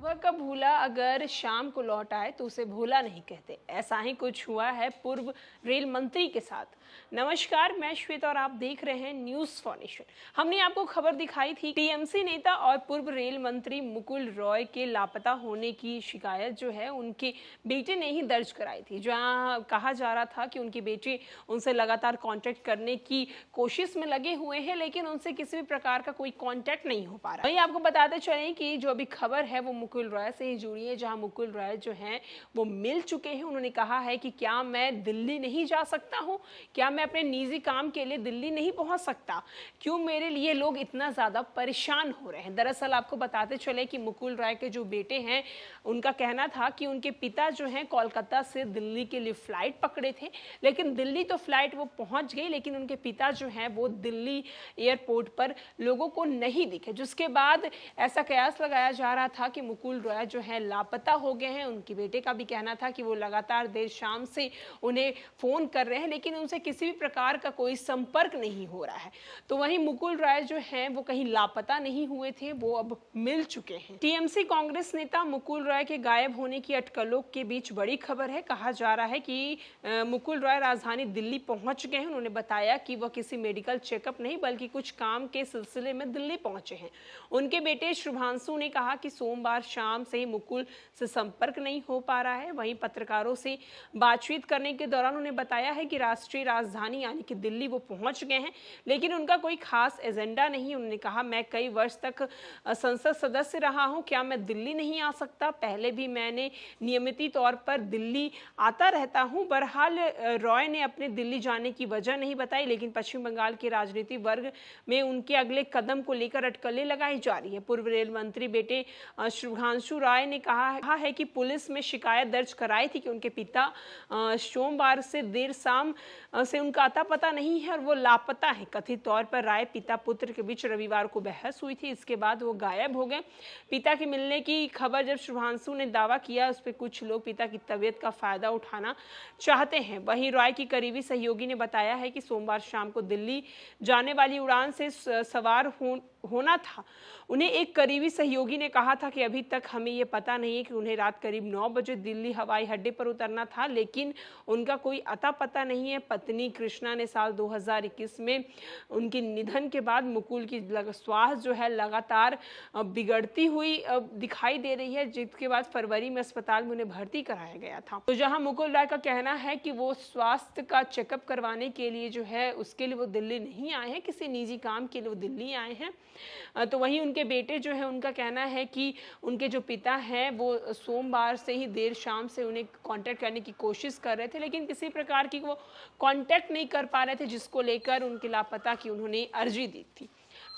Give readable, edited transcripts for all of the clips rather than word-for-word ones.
सुबह का भूला अगर शाम को लौट आए तो उसे भूला नहीं कहते। ऐसा ही कुछ हुआ है पूर्व रेल मंत्री के साथ। नमस्कार, मैं श्वेता और आप देख रहे हैं न्यूज़ फॉर नेशन। हमने आपको खबर दिखाई थी टीएमसी नेता और पूर्व रेल मंत्री मुकुल रॉय के लापता होने की शिकायत जो है उनके बेटे ने ही दर्ज कराई थी, जहां कहा जा रहा था कि उनके बेटे उनसे लगातार कांटेक्ट करने की कोशिश में लगे हुए हैं, लेकिन उनसे किसी भी प्रकार का कोई कांटेक्ट नहीं हो पा रहा। वहीं आपको बताते चलें कि जो अभी खबर है वो मुकुल रॉय से ही जुड़ी है, जहां मुकुल रॉय जो हैं वो मिल चुके हैं। उन्होंने कहा है कि क्या मैं दिल्ली नहीं जा सकता हूं, क्या मैं अपने निजी काम के लिए दिल्ली नहीं पहुंच सकता, क्यों मेरे लिए लोग इतना ज़्यादा परेशान हो रहे हैं। दरअसल आपको बताते चले कि मुकुल रॉय के जो बेटे हैं उनका कहना था कि उनके पिता जो हैं कोलकाता से दिल्ली के लिए फ़्लाइट पकड़े थे, लेकिन दिल्ली तो फ़्लाइट वो पहुंच गई, लेकिन उनके पिता जो हैं वो दिल्ली एयरपोर्ट पर लोगों को नहीं दिखे, जिसके बाद ऐसा कयास लगाया जा रहा था कि मुकुल रॉय जो है लापता हो गए हैं। उनके बेटे का भी कहना था कि वो लगातार देर शाम से उन्हें फ़ोन कर रहे हैं, लेकिन उनसे किसी भी प्रकार का कोई संपर्क नहीं हो रहा है। तो वहीं मुकुल रॉय जो हैं वो कहीं लापता नहीं हुए थे, वो अब मिल चुके हैं। टीएमसी कांग्रेस नेता मुकुल रॉय के गायब होने की अटकलों के बीच बड़ी खबर है। कहा जा रहा है कि मुकुल रॉय राजधानी दिल्ली पहुंच गए हैं। उन्होंने बताया कि वह किसी मेडिकल चेकअप नहीं बल्कि कुछ काम के सिलसिले में दिल्ली पहुंचे हैं। उनके बेटे शुभांशु ने कहा कि सोमवार शाम से ही मुकुल से संपर्क नहीं हो पा रहा है। वहीं पत्रकारों से बातचीत करने के दौरान उन्हें बताया है कि राष्ट्रीय राजधानी यानी कि दिल्ली वो पहुंच गए हैं, लेकिन उनका कोई खास एजेंडा नहीं। उन्होंने कहा, मैं कई वर्ष तक संसद सदस्य रहा हूं, क्या मैं दिल्ली नहीं आ सकता? पहले भी मैंने नियमित तौर पर दिल्ली आता रहता हूं। बहरहाल रॉय ने अपने दिल्ली जाने की वजह नहीं बताई, लेकिन पश्चिम बंगाल के राजनीतिक वर्ग में उनके अगले कदम को लेकर अटकलें लगाई जा रही है। पूर्व रेल मंत्री बेटे शुभांशु राय ने कहा है कि पुलिस में शिकायत दर्ज कराई थी कि उनके पिता सोमवार से देर शाम से उनका अता पता नहीं है और वो लापता है। कथित तौर पर राय पिता पुत्र के बीच रविवार को बहस हुई थी, इसके बाद वो गायब हो गए। पिता के मिलने की खबर जब शुभांशु ने दावा किया, उस पर कुछ लोग पिता की तबीयत का फायदा उठाना चाहते हैं। वहीं रॉय की करीबी सहयोगी ने बताया है कि सोमवार शाम को दिल्ली जाने वाली उड़ान से सवार होना था। उन्हें एक करीबी सहयोगी ने कहा था कि अभी तक हमें ये पता नहीं है कि उन्हें रात करीब 9 बजे दिल्ली हवाई अड्डे पर उतरना था, लेकिन उनका कोई अता पता नहीं है। पत्नी कृष्णा ने साल 2021 में उनके निधन के बाद मुकुल की स्वास्थ्य जो है लगातार बिगड़ती हुई दिखाई दे रही है, जिसके बाद फरवरी में अस्पताल में उन्हें भर्ती कराया गया था। तो जहां मुकुल रॉय का कहना है कि वो स्वास्थ्य का चेकअप करवाने के लिए जो है उसके लिए वो दिल्ली नहीं आए हैं, किसी निजी काम के लिए वो दिल्ली आए हैं। तो वहीं उनके बेटे जो है उनका कहना है कि उनके जो पिता हैं वो सोमवार से ही देर शाम से उन्हें कांटेक्ट करने की कोशिश कर रहे थे, लेकिन किसी प्रकार की वो कांटेक्ट नहीं कर पा रहे थे, जिसको लेकर उनके लापता की उन्होंने अर्जी दी थी।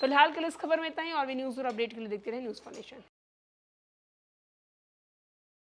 फिलहाल के लिए इस खबर में इतना ही। और भी न्यूज़ और अपडेट के लिए देखते रहे न्यूज़ फॉर नेशन।